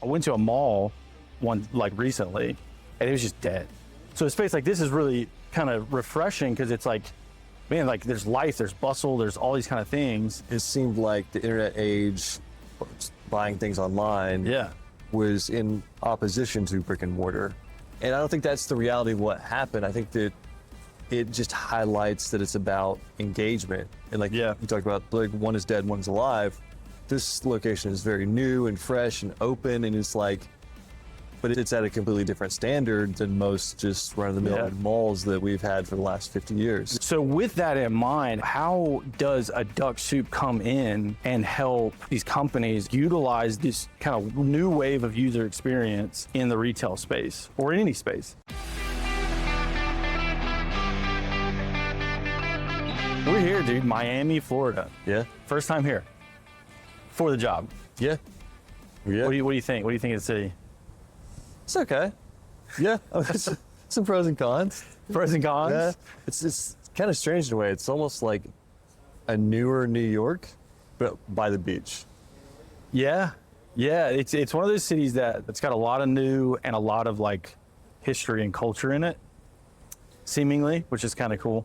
I went to a mall like recently and it was just dead. So a space like this is really kind of refreshing because it's like, man, like there's life, there's bustle, there's all these kind of things. It seemed like the internet age, buying things online, was in opposition to brick and mortar. And I don't think that's the reality of what happened. I think that it just highlights that it's about engagement. And like you talked about, like one is dead, one's alive. This location is very new and fresh and open, and it's like, but it's at a completely different standard than most just run-of-the-mill malls that we've had for the last 50 years. So with that in mind, how does a Duck Soup come in and help these companies utilize this kind of new wave of user experience in the retail space or in any space? We're here, dude, Miami, Florida. Yeah. First time here for the job. Yeah. Yeah. What do you think? What do you think of the city? It's okay. Yeah. Some pros and cons. Pros and cons? Yeah. It's kind of strange in a way. It's almost like a newer New York, but by the beach. Yeah. Yeah. It's one of those cities that's got a lot of new and a lot of like history and culture in it, seemingly, which is kind of cool.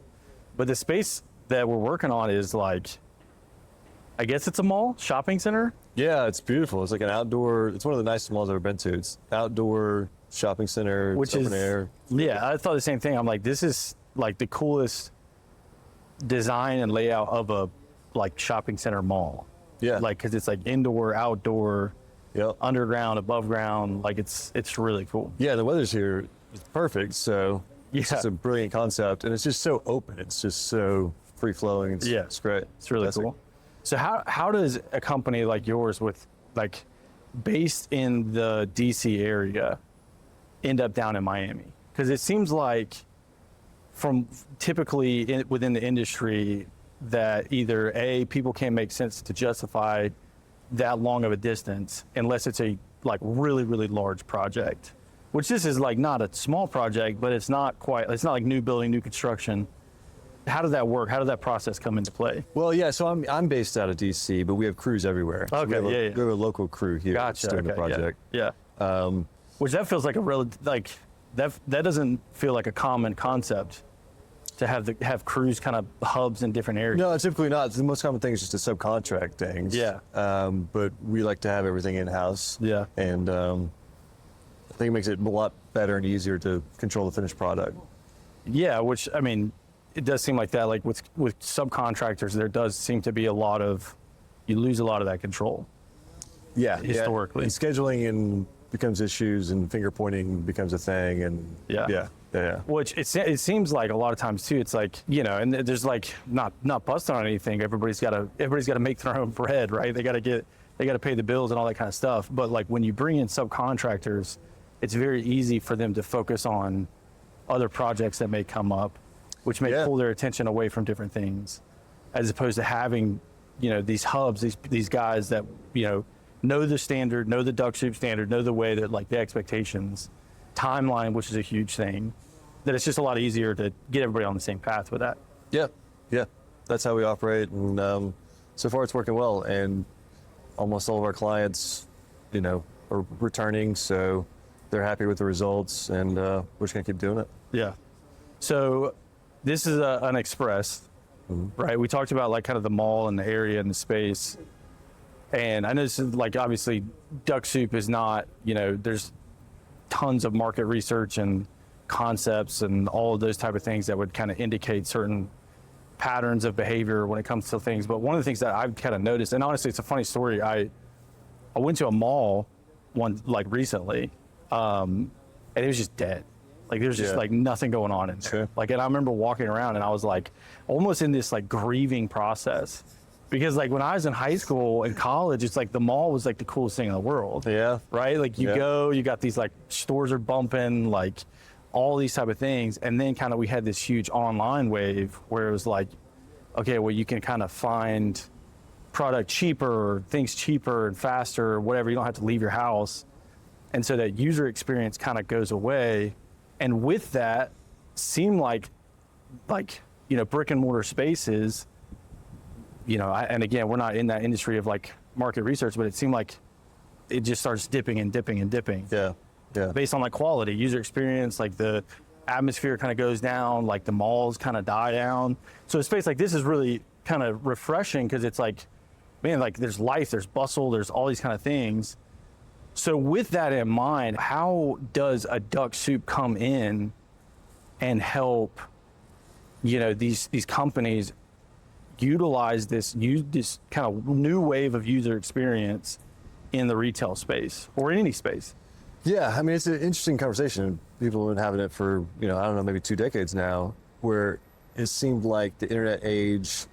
But the space that we're working on is like, I guess it's a mall, shopping center. Yeah, it's beautiful. It's like an outdoor, it's one of the nicest malls I've ever been to. It's outdoor shopping center, which it's is open air. Yeah, I thought the same thing. I'm like, this is like the coolest design and layout of a like shopping center mall. Yeah. Like, cause it's like indoor, outdoor, underground, above ground. Like it's really cool. Yeah, the weather's here is perfect. So it's Yeah. just a brilliant concept, and it's just so open. It's just so free flowing. It's great. It's really cool. So how does a company like yours with like based in the DC area end up down in Miami? Because it seems like from typically within the industry that either A, people can't make sense to justify that long of a distance unless it's a like really, really large project, which this is like not a small project, but it's not like new building, new construction. How does that work? How did that process come into play? Well, yeah, so I'm based out of DC, but we have crews everywhere. So Okay, we have a local crew here that's doing the project. Yeah. Which that feels like a real, like, that doesn't feel like a common concept to have crews kind of hubs in different areas. No, typically not. The most common thing is just to subcontract things. Yeah. But we like to have everything in-house. Yeah. And I think it makes it a lot better and easier to control the finished product. Yeah, which, I mean, it does seem like that. Like with subcontractors, there does seem to be you lose a lot of that control. Yeah. Historically. And scheduling becomes issues, and finger pointing becomes a thing, and yeah. Which it seems like a lot of times too, it's like, and there's like not busting on anything. Everybody's got to make their own bread, right? They got to pay the bills and all that kind of stuff. But like when you bring in subcontractors, it's very easy for them to focus on other projects that may come up, which may pull their attention away from different things, as opposed to having, these hubs, these guys that, know the standard, know the Duck Soup standard, know the way that like the expectations, timeline, which is a huge thing, that it's just a lot easier to get everybody on the same path with that. Yeah. That's how we operate, and so far it's working well, and almost all of our clients, are returning, so they're happy with the results, and we're just gonna keep doing it. Yeah. So this is an express, right? We talked about like kind of the mall and the area and the space. And I know this is like, obviously Duck Soup is not, there's tons of market research and concepts and all of those type of things that would kind of indicate certain patterns of behavior when it comes to things. But one of the things that I've kind of noticed, and honestly, it's a funny story. I went to a mall like recently, and it was just dead. Like there's just like nothing going on in there. Sure. Like, and I remember walking around and I was like almost in this like grieving process, because like when I was in high school and college, it's like the mall was like the coolest thing in the world. Yeah. Right? Like you go, you got these like stores are bumping, like all these type of things. And then kind of we had this huge online wave where it was like, okay, well, you can kind of find product cheaper, things cheaper and faster, or whatever. You don't have to leave your house. And so that user experience kind of goes away. And with that, seem like brick and mortar spaces, and again, we're not in that industry of like market research, but it seemed like it just starts dipping and dipping and dipping. Yeah. Based on like quality, user experience, like the atmosphere kind of goes down, like the malls kind of die down. So a space like this is really kind of refreshing because it's like, man, like there's life, there's bustle, there's all these kind of things. So with that in mind, how does a duck soup come in and help, these companies utilize this kind of new wave of user experience in the retail space or in any space? Yeah, I mean, it's an interesting conversation. People have been having it for, I don't know, maybe 2 decades now, where it seemed like the internet age,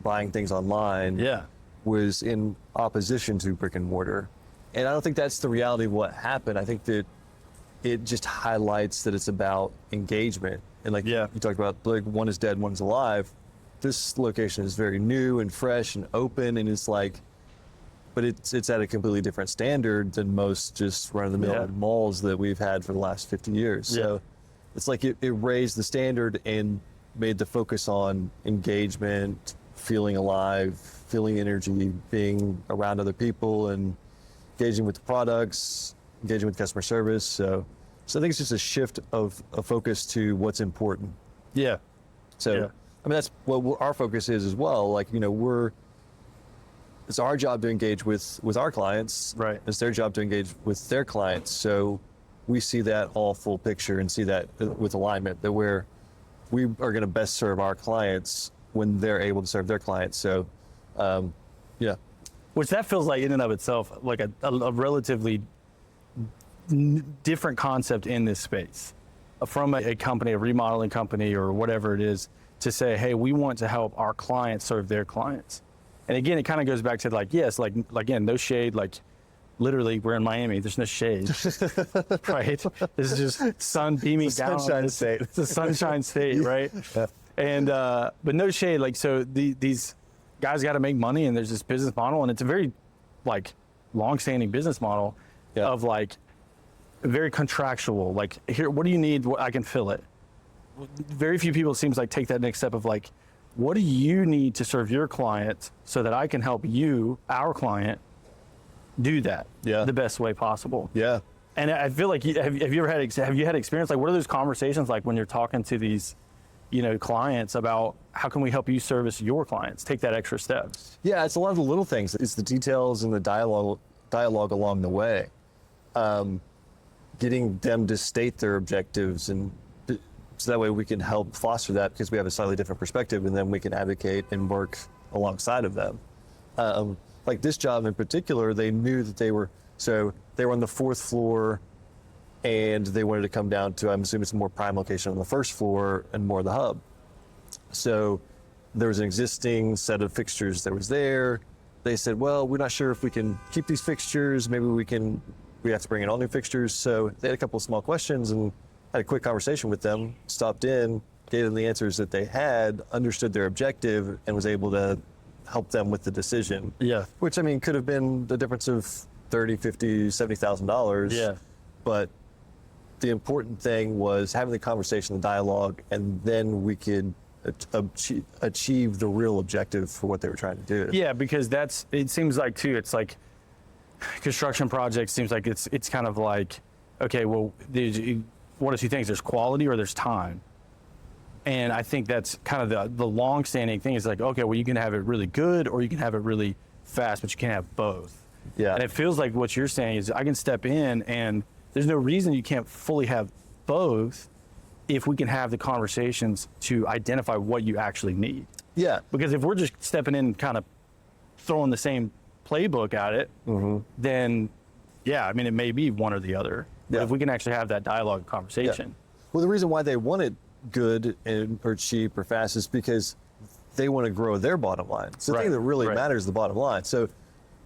buying things online, was in opposition to brick and mortar. And I don't think that's the reality of what happened. I think that it just highlights that it's about engagement. And like you talked about, like one is dead, one's alive. This location is very new and fresh and open, and it's like, but it's at a completely different standard than most just run-of-the-mill malls that we've had for the last 50 years. So it's like it raised the standard and made the focus on engagement, feeling alive, feeling energy, being around other people, and engaging with the products, engaging with customer service. So I think it's just a shift of a focus to what's important. Yeah. So, I mean, that's what our focus is as well. Like, it's our job to engage with our clients. Right. It's their job to engage with their clients. So we see that all full picture and see that with alignment, that we are going to best serve our clients when they're able to serve their clients. So, Which that feels like in and of itself, like a relatively different concept in this space from a company, a remodeling company or whatever it is, to say, hey, we want to help our clients serve their clients. And again, it kind of goes back to like, yes, like again, no shade, like literally we're in Miami, there's no shade, right? This is just sun beaming down. Sunshine state. It's a sunshine state, right? And, but no shade, like, so these guys got to make money, and there's this business model, and it's a very like long-standing business model of like very contractual, like, here, what do you need? I can fill it. Very few people, it seems like, take that next step of like, what do you need to serve your client so that I can help you, our client, do that the best way possible? Yeah. And I feel like, have you had experience, like, what are those conversations like when you're talking to these, clients about how can we help you service your clients, take that extra step? Yeah, it's a lot of the little things. It's the details and the dialogue along the way. Getting them to state their objectives, and so that way we can help foster that, because we have a slightly different perspective, and then we can advocate and work alongside of them. Like this job in particular, they knew that they were on the 4th floor, and they wanted to come down to, I'm assuming it's a more prime location on the 1st floor and more of the hub. So there was an existing set of fixtures that was there. They said, well, we're not sure if we can keep these fixtures. Maybe we have to bring in all new fixtures. So they had a couple of small questions and had a quick conversation with them, stopped in, gave them the answers that they had, understood their objective, and was able to help them with the decision. Yeah. Which, I mean, could have been the difference of $30,000, $50,000, $70,000. Yeah. But the important thing was having the conversation, the dialogue, and then we could achieve the real objective for what they were trying to do. Yeah, because it seems like too, it's like construction projects seems like it's kind of like, okay, well, one of two things, there's quality or there's time. And I think that's kind of the long-standing thing is like, okay, well, you can have it really good or you can have it really fast, but you can't have both. Yeah. And it feels like what you're saying is I can step in and there's no reason you can't fully have both if we can have the conversations to identify what you actually need. Yeah. Because if we're just stepping in kind of throwing the same playbook at it, then yeah, I mean, it may be one or the other. But if we can actually have that dialogue conversation. Well, the reason why they want it good or cheap or fast is because they want to grow their bottom line. So the thing that really matters is the bottom line. So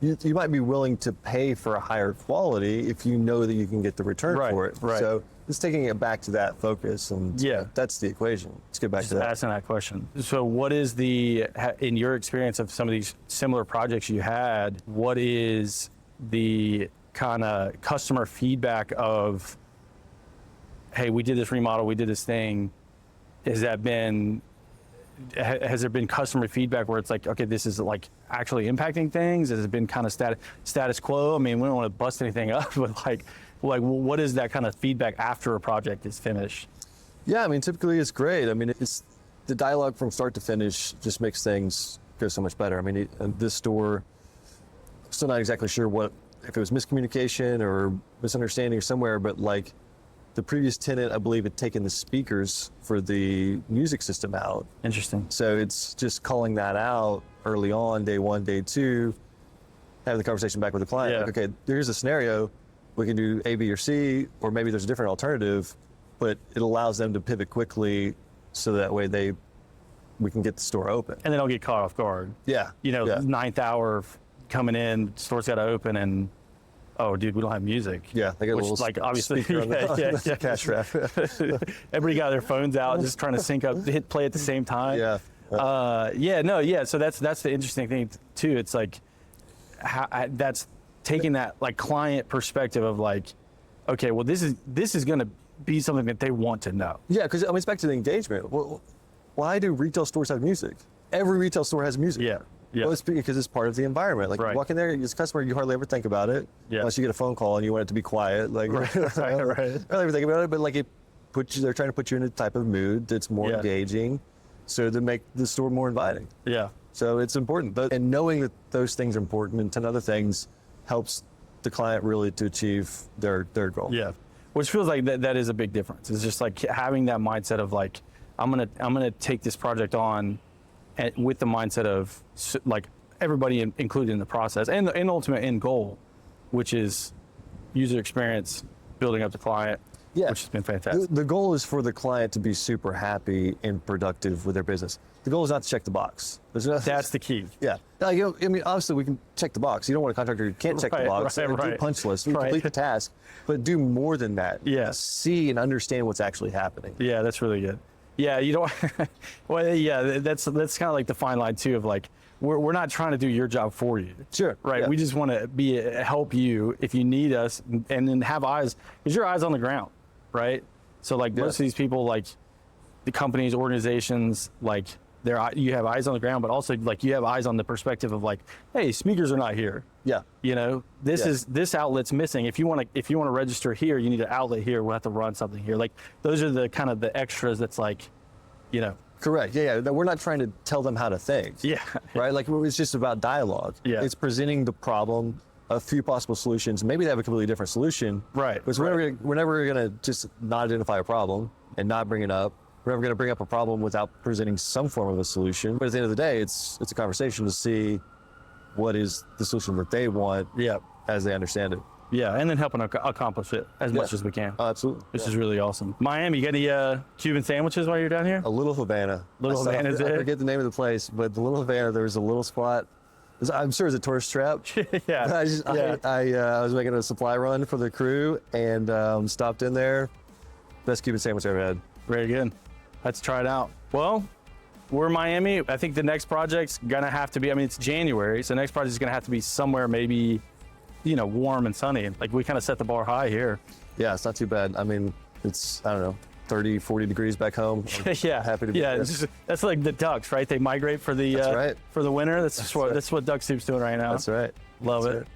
you might be willing to pay for a higher quality if you know that you can get the return for it. So just taking it back to that focus, and that's the equation. Let's get back to that. Asking that question. So what is in your experience of some of these similar projects you had, what is the kind of customer feedback of, hey, we did this remodel, we did this thing? Has that been has there been customer feedback where it's like, okay, this is like actually impacting things? Has it been kind of status quo? I mean, we don't want to bust anything up, but like what is that kind of feedback after a project is finished? Yeah, I mean, typically it's great. I mean, it's the dialogue from start to finish just makes things go so much better. I mean, this store, still not exactly sure if it was miscommunication or misunderstanding or somewhere, but like the previous tenant, I believe, had taken the speakers for the music system out. Interesting. So it's just calling that out early on, day 1, day 2, having the conversation back with the client. Yeah. Like, okay, here's a scenario. We can do A, B, or C, or maybe there's a different alternative, but it allows them to pivot quickly so that way we can get the store open. And they don't get caught off guard. Yeah. You know, yeah. 9th hour coming in, store's got to open, and oh, dude, we don't have music. Yeah, they got a little like obviously speaker on the cash wrap. Everybody got their phones out, just trying to sync up, hit play at the same time. Yeah. So that's the interesting thing too. It's like that's taking that like client perspective of like, okay, well this is going to be something that they want to know. Yeah, because I mean, it's back to the engagement. Well, why do retail stores have music? Every retail store has music. Yeah. Yeah. Well, it's because it's part of the environment. Like, right. You walk in there, as a customer, you hardly ever think about it. Yeah. Unless you get a phone call and you want it to be quiet. Like, right. Hardly ever think about it, but like they're trying to put you in a type of mood that's more engaging, so to make the store more inviting. Yeah. So it's important. And knowing that those things are important and 10 other things helps the client really to achieve their goal. Yeah. Which feels like that is a big difference. It's just like having that mindset of like, I'm gonna take this project on with the mindset of like everybody included in the process and the ultimate end goal, which is user experience, building up the client, which has been fantastic. The goal is for the client to be super happy and productive with their business. The goal is not to check the box. That's the key. Yeah. Now, I mean, obviously we can check the box. You don't want a contractor who can't check the box. Do punch lists, complete the task, but do more than that. Yeah. See and understand what's actually happening. Yeah, that's really good. Yeah, you don't. Well, yeah, that's kind of like the fine line too of like we're not trying to do your job for you. Sure. Right. Yeah. We just want to help you if you need us, and then have eyes, because your eyes on the ground, right? So like most of these people, like the companies, organizations, like you have eyes on the ground, but also like you have eyes on the perspective of like, hey, speakers are not here. Yeah. You know, this outlet's missing. If you want to register here, you need an outlet here. We'll have to run something here. Like those are the kind of the extras that's like, you know. Correct. Yeah. We're not trying to tell them how to think. Yeah. Right. Like it's just about dialogue. Yeah. It's presenting the problem, a few possible solutions. Maybe they have a completely different solution. Right. Because we're never going to just not identify a problem and not bring it up. We're never going to bring up a problem without presenting some form of a solution. But at the end of the day, it's a conversation to see what is the solution that they want as they understand it. Yeah, and then helping accomplish it as much as we can. Absolutely. Which is really awesome. Miami, you got any Cuban sandwiches while you're down here? A Little Havana. Havana is it? I forget the name of the place, but the Little Havana, there was a little spot. I'm sure it's a tourist trap. I was making a supply run for the crew and stopped in there. Best Cuban sandwich I ever had. Very good. Let's try it out. Well, we're in Miami. I think the next project's gonna have to be, it's January, so the next project's gonna have to be somewhere maybe, warm and sunny. Like we kind of set the bar high here. Yeah, it's not too bad. I mean, it's, I don't know, 30, 40 degrees back home. Yeah, happy to be there. That's like the ducks, right? They migrate for the for the winter. That's what Duck Soup's doing right now. That's right. Love That's it. right.